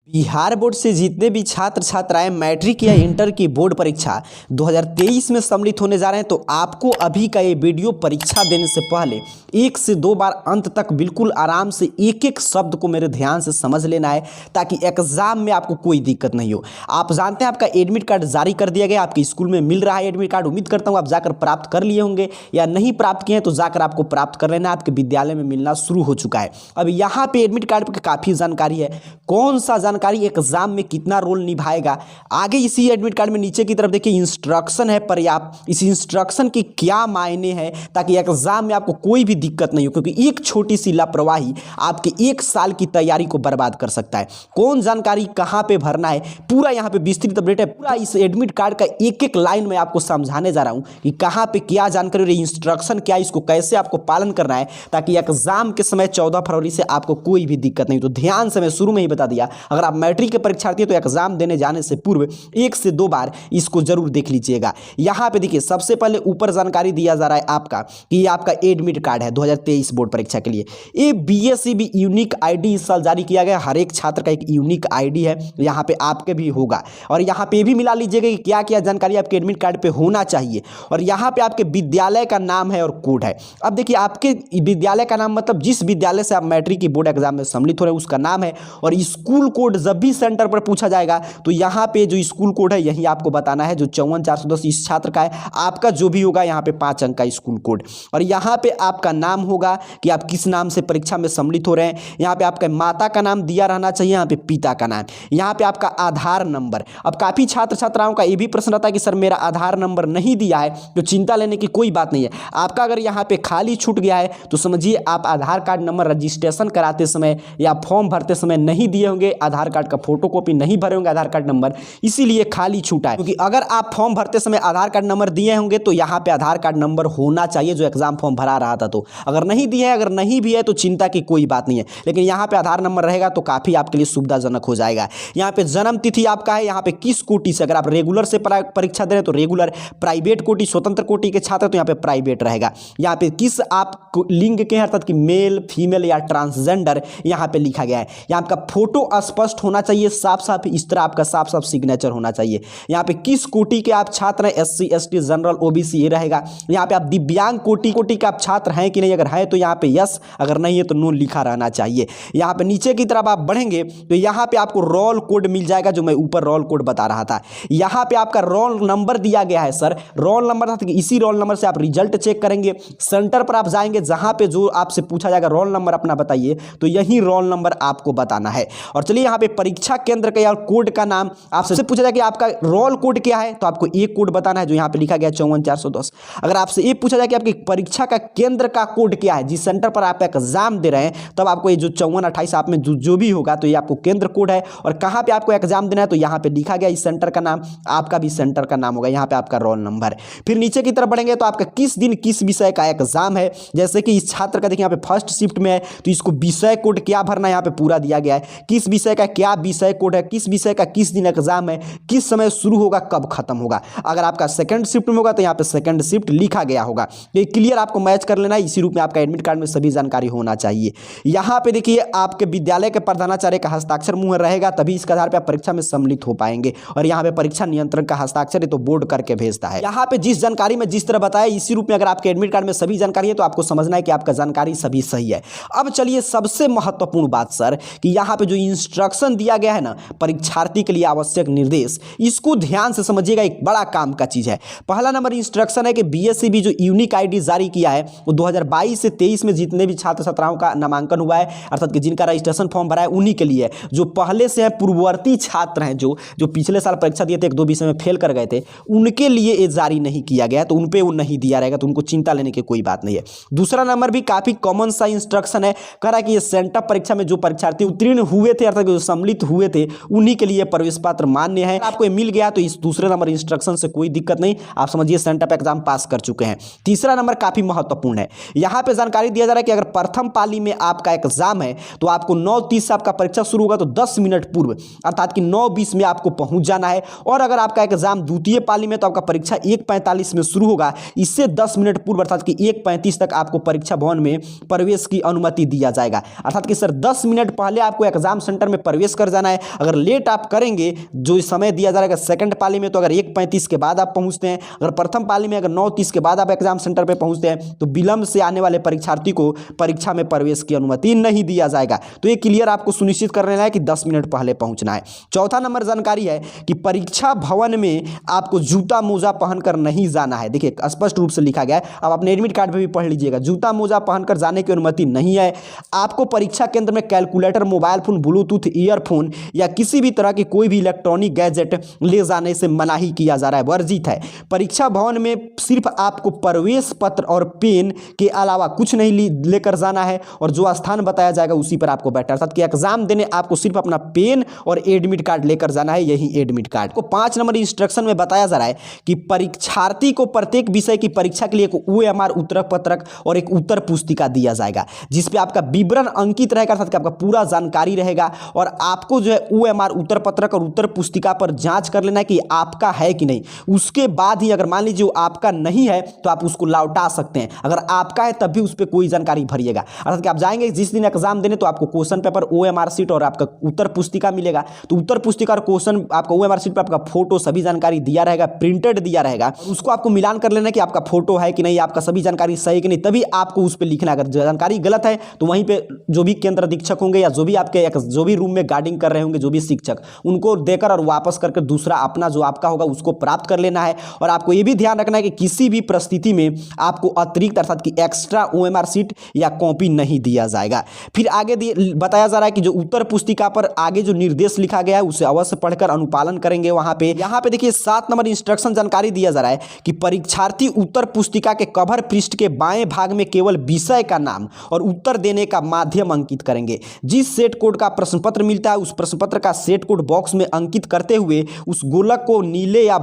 Bihar board से जितने भी छात्र छात्राएं मैट्रिक या इंटर की बोर्ड परीक्षा 2023 में सम्मिलित होने जा रहे हैं, तो आपको अभी का ये वीडियो परीक्षा देने से पहले 1 से 2 बार अंत तक बिल्कुल आराम से एक एक शब्द को मेरे ध्यान से समझ लेना है, ताकि एग्जाम में आपको कोई दिक्कत नहीं हो। आप जानते हैं आपका एडमिट कार्ड जारी कर दिया गया, आपके स्कूल में मिल रहा है एडमिट कार्ड। उम्मीद करता हूँ आप जाकर प्राप्त कर लिए होंगे, या नहीं प्राप्त किए हैं तो जाकर आपको प्राप्त कर लेना। आपके विद्यालय में मिलना शुरू हो चुका है। अब यहाँ पे एडमिट कार्ड पर काफ़ी जानकारी है, कौन सा जानकारी एग्जाम में कितना रोल निभाएगा। आगे इसी एडमिट कार्ड में नीचे की तरफ देखिए इंस्ट्रक्शन है पर्याप्त। इस इंस्ट्रक्शन की क्या मायने हैं, ताकि एग्जाम में आपको कोई भी दिक्कत नहीं हो, क्योंकि एक छोटी सी लापरवाही आपके 1 साल की तैयारी को बर्बाद कर सकता है। कौन जानकारी कहां पे भरना है, पूरा यहां पे विस्तृत अपडेट है। पूरा इस एडमिट कार्ड का एक एक लाइन में आपको समझाने जा रहा हूं कि कहां पे क्या जानकारी और इंस्ट्रक्शन क्या, इसको कैसे आपको पालन करना है, ताकि एग्जाम के समय 14 फरवरी से आपको कोई भी दिक्कत नहीं। तो ध्यान से मैं शुरू में ही बता दिया, अगर आप मैट्रिक के परीक्षार्थी तो एग्जाम देने जाने से पूर्व 1 से 2 बार इसको जरूर देख लीजिएगा। यहां पे देखिए सबसे पहले ऊपर जानकारी दिया जा रहा है आपका कि ये आपका एडमिट कार्ड है 2023 बोर्ड परीक्षा के लिए। ये बीएसईबी यूनिक आईडी इस साल जारी किया गया। हर एक छात्र का एक यूनिक आईडी है, यहां पे आपके भी होगा। और यहां पे भी मिला लीजिएगा कि क्या क्या जानकारी आपके एडमिट कार्ड पे होना चाहिए। और यहां पे आपके विद्यालय का नाम है और कोड है। अब देखिए आपके विद्यालय का नाम मतलब जिस विद्यालय से आप मैट्रिक की बोर्ड एग्जाम में सम्मिलित हो रहे हैं उसका नाम है। और स्कूल कोड जब भी सेंटर पर पूछा जाएगा तो यहाँ पे जो स्कूल कोड है यही आपको बताना है, जो 54410 इस छात्र का है। आपका जो भी होगा यहाँ पे 5 अंक का स्कूल कोड। और यहाँ पे आपका नाम होगा कि आप किस नाम से परीक्षा में सम्मिलित हो रहे हैं। यहाँ पे आपका माता का नाम दिया रहना चाहिए, यहाँ पे पिता का नाम, यहाँ पे आपका आधार नंबर। अब काफ़ी छात्र छात्राओं का ये भी प्रश्न रहता है कि सर मेरा आधार नंबर नहीं दिया है, तो चिंता लेने की कोई बात नहीं है। आपका अगर यहाँ पे खाली छूट गया है तो समझिए आप आधार कार्ड नंबर रजिस्ट्रेशन कराते समय या फॉर्म भरते समय नहीं दिए होंगे, आधार कार्ड का फोटोकॉपी नहीं भरे होंगे आधार कार्ड नंबर, इसीलिए खाली छूटा है। क्योंकि अगर आप फॉर्म भरते समय आधार कार्ड नंबर दिए होंगे तो यहाँ पे आधार कार्ड नंबर होना चाहिए जो एग्जाम फॉर्म भरा रहा था। तो अगर नहीं दिए है, अगर नहीं भी है तो चिंता की कोई बात नहीं है, लेकिन यहाँ पे आधार नंबर रहेगा तो काफी आपके लिए सुविधाजनक हो जाएगा। यहाँ पे जन्म तिथि आपका है, यहाँ पे किस कोटि से, अगर आप रेगुलर से परीक्षा दे रहे हैं तो रेगुलर, प्राइवेट कोटि स्वतंत्र कोटि के छात्र तो यहाँ पे प्राइवेट रहेगा। यहाँ पे किस आप लिंग के हैं, अर्थात कि मेल फीमेल या ट्रांसजेंडर यहाँ पे लिखा गया है। यहाँ आपका फोटो स्पष्ट होना चाहिए, साफ साफ इस तरह आपका साफ साफ सिग्नेचर होना चाहिए। यहाँ पे किस कोटि के आप छात्र हैं, SC ST जनरल OBC ये रहेगा। यहाँ पे आप दिव्यांग कोटि के आप छात्र हैं कि नहीं, अगर है तो यहाँ पे यस, अगर नहीं है तो नो लिखा रहना चाहिए। यहाँ पे नीचे की तरफ आप बढ़ेंगे तो यहाँ पे आपको रोल कोड मिल जाएगा, जो मैं ऊपर रोल कोड बता रहा था। यहाँ पे आपका रोल नंबर दिया गया है। सर रोल नंबर था, इसी रोल नंबर से आप रिजल्ट चेक करेंगे। सेंटर पर आप जाएंगे, जहां पे जो आपसे पूछा जाएगा रोल नंबर अपना बताइए, तो यही रोल नंबर आपको बताना है। और चलिए यहाँ पे परीक्षा केंद्र का या कोड का नाम आपसे पूछा जाए कि आपका रोल कोड क्या है, तो आपको एक कोड बताना है जो यहाँ पे लिखा गया 54410। अगर आपसे ये पूछा जाए कि आपकी परीक्षा का केंद्र का कोड क्या है, जिस सेंटर पर आप एग्जाम दे रहे हैं, तब आपको ये जो 5428 आप में जो भी होगा तो ये आपको केंद्र कोड है। और कहाँ पे आपको एग्जाम देना है तो यहाँ पे लिखा गया इस सेंटर का नाम, आपका भी सेंटर का नाम होगा, यहाँ पे आपका रोल नंबर। फिर नीचे की तरफ बढ़ेंगे तो आपका किस दिन किस विषय का एग्जाम है। जैसे कि इस छात्र का देखिए यहाँ पे फर्स्ट शिफ्ट में है तो इसको विषय कोड क्या भरना है, यहाँ पे पूरा दिया गया है। किस विषय का क्या विषय कोड है, किस विषय का किस दिन एग्जाम है, किस समय शुरू होगा, कब खत्म होगा। अगर आपका सेकंड शिफ्ट में होगा तो यहाँ पे सेकंड शिफ्ट लिखा गया होगा। ये क्लियर आपको मैच कर लेना है, इसी रूप में आपका एडमिट कार्ड में सभी जानकारी होना चाहिए। यहाँ पे देखिए आपके विद्यालय के प्रधानाचार्य का हस्ताक्षर मुहर रहेगा, तभी इसके आधार पर आप परीक्षा में सम्मिलित हो पाएंगे। और यहाँ पे परीक्षा नियंत्रण का हस्ताक्षर तो बोर्ड करके भेजता है। यहाँ पे जिस जानकारी में जिस तरह बताया, इसी रूप में अगर आपके एडमिट कार्ड में सभी जानकारी है तो आपको समझना है कि आपका जानकारी सभी सही है। अब चलिए सबसे महत्वपूर्ण बात सर, कि यहाँ पे जो इंस्ट्रक्शन दिया गया है ना परीक्षार्थी के लिए आवश्यक निर्देश, इसको ध्यान से समझिएगा, एक बड़ा काम का चीज है। पहला नंबर इंस्ट्रक्शन है कि बीएसईबी जो यूनिक आईडी जारी किया है वो 2022 से 23 में जितने भी छात्र छात्राओं का नामांकन हुआ है, अर्थात कि जिनका रजिस्ट्रेशन फॉर्म भरा है उन्हीं के लिए। जो पहले से हैं पूर्ववर्ती छात्र हैं, जो पिछले साल परीक्षा दिए थे, 1-2 विषय में फेल कर गए थे, उनके लिए ये जारी नहीं किया गया, तो उन पे वो नहीं दिया रहेगा, तो उनको चिंता लेने की कोई बात नहीं है। दूसरा नंबर भी काफी कॉमन सा इंस्ट्रक्शन है, कह रहा है कि ये सेंटअप परीक्षा में जो परीक्षार्थी उत्तीर्ण हुए थे, अर्थात जो सम्मिलित हुए थे, उन्हीं के लिए प्रवेश पत्र मान्य है। आपको ये मिल गया तो इस दूसरे नंबर इंस्ट्रक्शन से कोई दिक्कत नहीं, आप समझिए सेंटअप एग्जाम पास कर चुके हैं। तीसरा नंबर काफी महत्वपूर्ण है, यहाँ पे जानकारी दिया जा रहा है कि अगर प्रथम पाली में आपका एग्जाम है तो आपको 9:30 से आपका परीक्षा शुरू होगा, तो 10 मिनट पूर्व अर्थात कि 9:20 में आपको पहुंच जाना है। और अगर आपका एग्जाम द्वितीय पाली में तो आपका परीक्षा 1:45 में शुरू होगा, इससे 10 मिनट पूर्व अर्थात कि 1:35 तक आपको परीक्षा भवन में प्रवेश की अनुमति दिया जाएगा। अर्थात कि सर 10 मिनट पहले आपको एग्जाम सेंटर में प्रवेश प्रवेश कर जाना है। अगर लेट आप करेंगे, जो समय दिया जा रहा है सेकंड पाली में, तो अगर 1:35 के बाद आप पहुंचते हैं, अगर प्रथम पाली में अगर 9:30 के बाद आप एग्जाम सेंटर पे पहुंचते हैं, तो विलंब से आने वाले परीक्षार्थी को परीक्षा में प्रवेश की अनुमति नहीं दिया जाएगा। तो ये क्लियर आपको सुनिश्चित कर लेना है कि 10 मिनट पहले पहुंचना है। चौथा नंबर जानकारी है कि परीक्षा भवन में आपको जूता मोजा पहनकर नहीं जाना है। देखिए स्पष्ट रूप से लिखा गया है, अब अपने एडमिट कार्ड पे भी पढ़ लीजिएगा, जूता मोजा पहनकर जाने की अनुमति नहीं है। आपको परीक्षा केंद्र में calculator, mobile phone, Bluetooth earphone या किसी भी तरह की कोई भी इलेक्ट्रॉनिक गैजेट ले जाने से मनाही किया जा रहा है, वर्जित है। परीक्षा भवन में सिर्फ आपको प्रवेश पत्र और पेन के अलावा कुछ नहीं लेकर जाना है, और जो स्थान बताया जाएगा उसी पर आपको बैठना, अर्थात कि एग्जाम देने आपको सिर्फ अपना पेन और एडमिट कार्ड लेकर जाना है, यही एडमिट कार्ड को 5 नंबर इंस्ट्रक्शन में बताया जा रहा है कि परीक्षार्थी को प्रत्येक विषय की परीक्षा के लिए एक OMR उत्तर पत्रक और एक उत्तर पुस्तिका दिया जाएगा, जिसपे आपका विवरण अंकित रहेगा, अर्थात कि आपका पूरा जानकारी रहेगा, और आपको जो है OMR उत्तर पत्रक और उत्तर पुस्तिका पर जांच कर लेना है कि आपका है कि नहीं। उसके बाद ही अगर मान लीजिए वो आपका नहीं है तो आप उसको लौटा सकते हैं, अगर आपका है तब भी उस पर कोई जानकारी भरिएगा। अर्थात कि आप जाएंगे जिस दिन एग्जाम देने तो आपको क्वेश्चन पेपर, OMR शीट और आपका उत्तर पुस्तिका मिलेगा, तो उत्तर पुस्तिका और क्वेश्चन आपका OMR शीट पर आपका फोटो सभी जानकारी दिया रहेगा, प्रिंटेड दिया रहेगा, उसको आपको मिलान कर लेना कि आपका फोटो है कि नहीं, आपका सभी जानकारी सही कि नहीं, तभी आपको उस पर लिखना। अगर जानकारी गलत है तो वहीं पे जो भी केंद्र अधीक्षक होंगे या जो भी आपके जो भी रूम में गार्डिंग कर रहे होंगे, जो भी शिक्षक, उनको देकर और वापस करके दूसरा अपना जो आपका होगा उसको प्राप्त कर लेना है। और आपको ये भी ध्यान रखना है कि किसी भी परिस्थिति में आपको अतिरिक्त अर्थात कि एक्स्ट्रा OMR शीट या कॉपी नहीं दिया जाएगा। फिर आगे बताया जा रहा है कि जो उत्तर पुस्तिका पर आगे जो निर्देश लिखा गया है उसे अवश्य पढ़कर अनुपालन करेंगे। वहां पे यहाँ पे देखिए 7 नंबर इंस्ट्रक्शन जानकारी दिया जा रहा है कि परीक्षार्थी उत्तर पुस्तिका के कवर पृष्ठ के बाएं भाग में केवल विषय का नाम और उत्तर देने का माध्यम अंकित करेंगे। जिस सेट कोड का प्रश्न पत्र मिलता है उस प्रश्न पत्र का सेट कोड बॉक्स में अंकित करते हुए उस गोलक को नीले या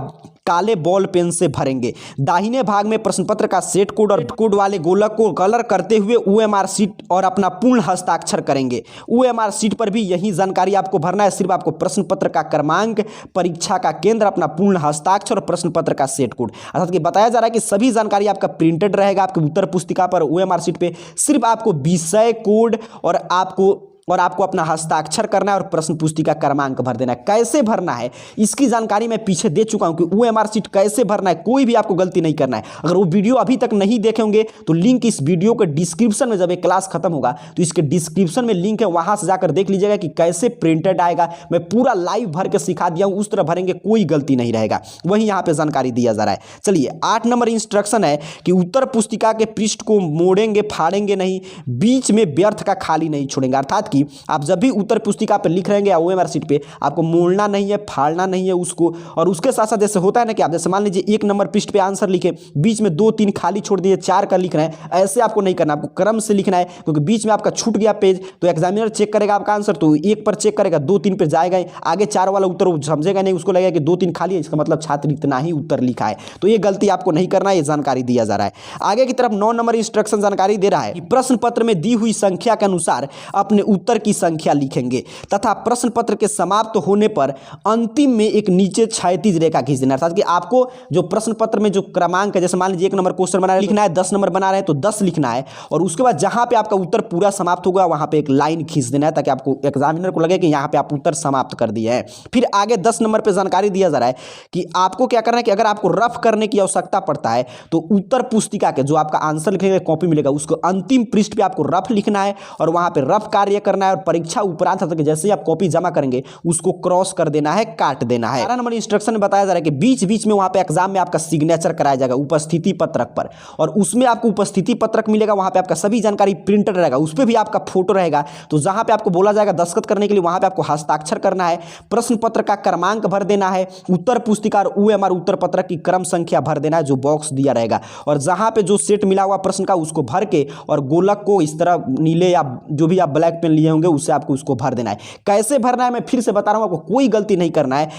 काले बॉल पेन से भरेंगे। दाहिने भाग में प्रश्न पत्र का सेट कोड और कोड वाले गोलक को कलर करते हुए OMR शीट और अपना पूर्ण हस्ताक्षर करेंगे। OMR शीट पर भी यही जानकारी आपको भरना है, सिर्फ आपको प्रश्न पत्र का क्रमांक, परीक्षा का केंद्र, अपना पूर्ण हस्ताक्षर और प्रश्न पत्र का सेट कोड, अर्थात कि बताया जा रहा है कि सभी जानकारी आपका प्रिंटेड रहेगा आपके उत्तर पुस्तिका पर, OMR शीट पे सिर्फ आपको विषय कोड और आपको अपना हस्ताक्षर करना है और प्रश्न पुस्तिका क्रमांक भर देना है। कैसे भरना है इसकी जानकारी मैं पीछे दे चुका हूं कि OMR शीट कैसे भरना है, कोई भी आपको गलती नहीं करना है। अगर वो वीडियो अभी तक नहीं देखे होंगे तो लिंक इस वीडियो के डिस्क्रिप्शन में, जब ये क्लास खत्म होगा तो इसके डिस्क्रिप्शन में लिंक है, वहां से जाकर देख लीजिएगा कि कैसे प्रिंटेड आएगा। मैं पूरा लाइव भर के सिखा दिया हूं, उस तरह भरेंगे कोई गलती नहीं रहेगा, वही यहाँ पे जानकारी दिया जा रहा है। चलिए 8 नंबर इंस्ट्रक्शन है कि उत्तर पुस्तिका के पृष्ठ को मोड़ेंगे फाड़ेंगे नहीं, बीच में व्यर्थ का खाली नहीं छोड़ेंगे। अर्थात आप जब भी उत्तर पुस्तिका पे लिख रहेंगे या OMR शीट पे आपको मोड़ना नहीं है, फाड़ना नहीं है उसको। और उसके साथ साथ जैसे होता है ना कि आप जैसे मान लीजिए 1 नंबर पृष्ठ पे आंसर लिखे, बीच में 2-3 खाली छोड़ दिए, 4 का लिख रहे हैं, ऐसे आपको नहीं करना, आपको क्रम से लिखना है, क्योंकि बीच में आपका छूट गया पेज तो एग्जामिनर चेक करेगा आपका आंसर, तो 1 पर चेक करेगा, 2-3 पे जाएगा, आगे 4 वाला उत्तर वो समझेगा नहीं, उसको लगेगा कि 2-3 खाली है, इसका मतलब छात्र इतना ही उत्तर लिखा है। तो ये गलती आपको नहीं करना है, ये जानकारी दिया जा रहा है। आगे की तरफ 9 नंबर इंस्ट्रक्शन जानकारी दे रहा है कि प्रश्न पत्र में दी हुई संख्या के अनुसार अपने उत्तर की संख्या लिखेंगे तथा प्रश्न पत्र के समाप्त होने पर अंतिम में एक नीचे क्षैतिज रेखा खींच देना। अर्थात कि आपको जो प्रश्न पत्र में जो क्रमांक है, जैसे मान लीजिए 1 नंबर क्वेश्चन बना लिखना है, 10 नंबर बना रहे हैं तो 10 लिखना है, और उसके बाद जहां पे आपका उत्तर पूरा समाप्त होगा वहां पे एक लाइन खींच देना है, ताकि आपको एग्जामिनर को लगे कि यहां पे आप उत्तर समाप्त कर दिए हैं। फिर आगे 10 नंबर पे जानकारी दिया जा रहा है कि आपको क्या करना है कि अगर आपको रफ करने की आवश्यकता पड़ता है तो उत्तर पुस्तिका के जो आपका आंसर लिखेंगे कॉपी मिलेगा, उसको अंतिम पृष्ठ पे आपको रफ लिखना है और वहां पे रफ कार्य करना है, और परीक्षा उपरांत जैसे ही आप कॉपी जमा करेंगे उसको क्रॉस कर देना है, काट देना है। 11 नंबर इंस्ट्रक्शन में बताया जा रहा है कि बीच बीच में वहां पे एग्जाम में आपका सिग्नेचर कराया जाएगा उपस्थिति पत्रक पर, और उसमें आपको उपस्थिति पत्रक मिलेगा, वहां पे आपका सभी जानकारी प्रिंटेड रहेगा, उस पर भी आपका फोटो रहेगा। तो जहां पे आपको बोला जाएगा दस्तखत करने के लिए वहां पे आपको हस्ताक्षर करना है, प्रश्न पत्र का क्रमांक भर देना है, उत्तर पुस्तिका और OMR उत्तर पत्रक की क्रम संख्या भर देना है जो बॉक्स दिया रहेगा, और जहां पे जो सेट मिला हुआ प्रश्न का उसको भर के और गोलक को इस तरह नीले या जो भी आप ब्लैक पेन लिए होंगे उससे आपको उसको भर देना है। कैसे भरना है मैं फिर से बता रहा हूं, आपको कोई गलती नहीं करना है,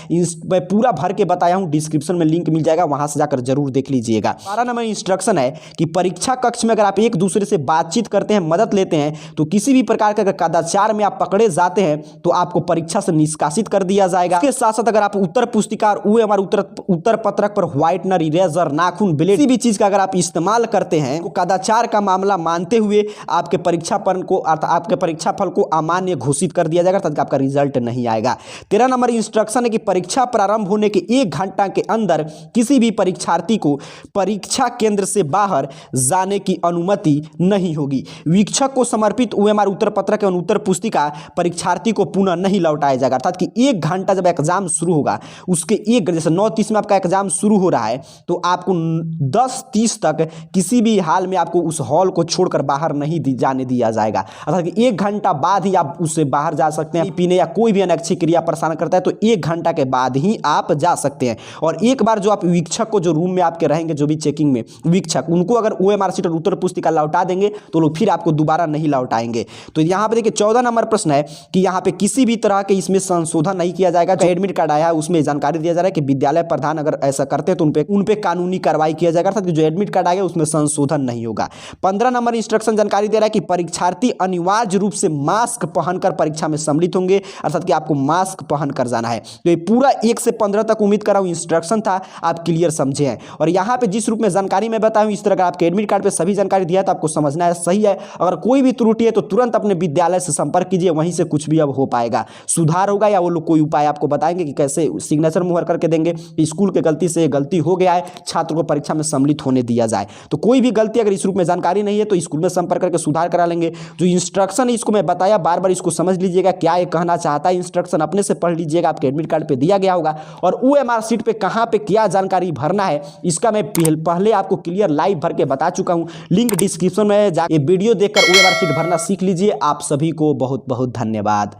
मैं पूरा भर के बताया हूं, डिस्क्रिप्शन में लिंक मिल जाएगा, वहां से जाकर जरूर देख लीजिएगा। 12 नंबर इंस्ट्रक्शन है कि परीक्षा कक्ष में अगर आप एक दूसरे से बातचीत करते हैं, मदद लेते हैं, तो किसी भी प्रकार का कदाचार में आप पकड़े जाते हैं तो आपको परीक्षा से निष्कासित कर दिया जाएगा। इसके साथ साथ अगर आप उत्तर पुस्तिका और OMR उत्तर पत्रक पर व्हाइटनर, इरेजर, नाखून, ब्लेड, किसी भी चीज का अगर आप इस्तेमाल करते हैं तो कदाचार का मामला मानते हुए आपके परीक्षा फल को अमान्य घोषित कर दिया जाएगा, तब आपका रिजल्ट नहीं आएगा। 13 नंबर इंस्ट्रक्शन है कि परीक्षा प्रारंभ होने के 1 घंटा के अंदर किसी भी परीक्षार्थी को परीक्षा केंद्र से बाहर जाने की अनुमति नहीं होगी। वीक्षक को समर्पित OMR उत्तर पत्रक एवं उत्तर पुस्तिका परीक्षार्थी को पुनः नहीं लौटाया जाएगा। अर्थात कि 1 घंटा जब एग्जाम शुरू होगा उसके जैसे 9:30 में आपका एग्जाम शुरू हो रहा है तो आपको 10:30 तक किसी भी हाल में आपको उस हॉल को छोड़कर बाहर नहीं जाने दिया जाएगा। अर्थात कि 1 घंटा बाद ही आप उससे बाहर जा सकते हैं। पीने या कोई भी अनैच्छिक क्रिया परेशान करता है तो 1 घंटा के बाद ही आप जा सकते हैं। और एक बार जो आप वीक्षक को, जो रूम में आपके रहेंगे, जो भी चेकिंग में वीक्षक, उनको अगर OMR शीट और उत्तर पुस्तिका लौटा देंगे तो लोग फिर आपको दोबारा नहीं लौटाएंगे। तो यहाँ पे देखिए 14 नंबर प्रश्न है कि यहाँ पे किसी भी तरह के इसमें संशोधन नहीं किया जाएगा। जो एडमिट कार्ड आया है उसमें जानकारी दिया जा रहा है कि विद्यालय प्रधान अगर ऐसा करते हैं तो उन पे कानूनी कार्रवाई किया जाएगा। अर्थात जो एडमिट कार्ड आएगा उसमें संशोधन नहीं होगा। 15 नंबर इंस्ट्रक्शन जानकारी दे रहा है कि परीक्षार्थी अनिवार्य रूप से मास्क पहनकर परीक्षा में सम्मिलित होंगे। अर्थात कि आपको मास्क पहनकर जाना है। तो ये पूरा 1 से 15 तक उम्मीद कर रहा हूं इंस्ट्रक्शन था, आप क्लियर समझे हैं। और यहाँ पे जिस रूप में जानकारी मैं बताऊं इस तरह का आपके एडमिट कार्ड पे सभी जानकारी दिया है तो आपको समझना है सही है। अगर कोई भी त्रुटि है तो तुरंत अपने विद्यालय से संपर्क कीजिए, वहीं से कुछ भी अब हो पाएगा, सुधार होगा, या वो लोग कोई उपाय आपको बताएंगे कि कैसे सिग्नेचर मुहर करके देंगे। स्कूल के गलती से गलती हो गया है, छात्र को परीक्षा में सम्मिलित होने दिया जाए। तो कोई भी गलती अगर इस रूप में जानकारी नहीं है तो स्कूल में संपर्क करके सुधार करा लेंगे। जो इंस्ट्रक्शन है इसको मैं बताया, बार बार इसको समझ लीजिएगा क्या ये कहना चाहता है। इंस्ट्रक्शन अपने से पढ़ लीजिएगा, आपके एडमिट कार्ड पे दिया गया होगा। और OMR शीट पे कहां पे क्या जानकारी भरना है इसका मैं पहले आपको क्लियर लाइव भर के बता चुका हूं। लिंक डिस्क्रिप्शन में जाके वीडियो देखकर OMR शीट भरना सीख लीजिए। आप सभी को बहुत बहुत धन्यवाद।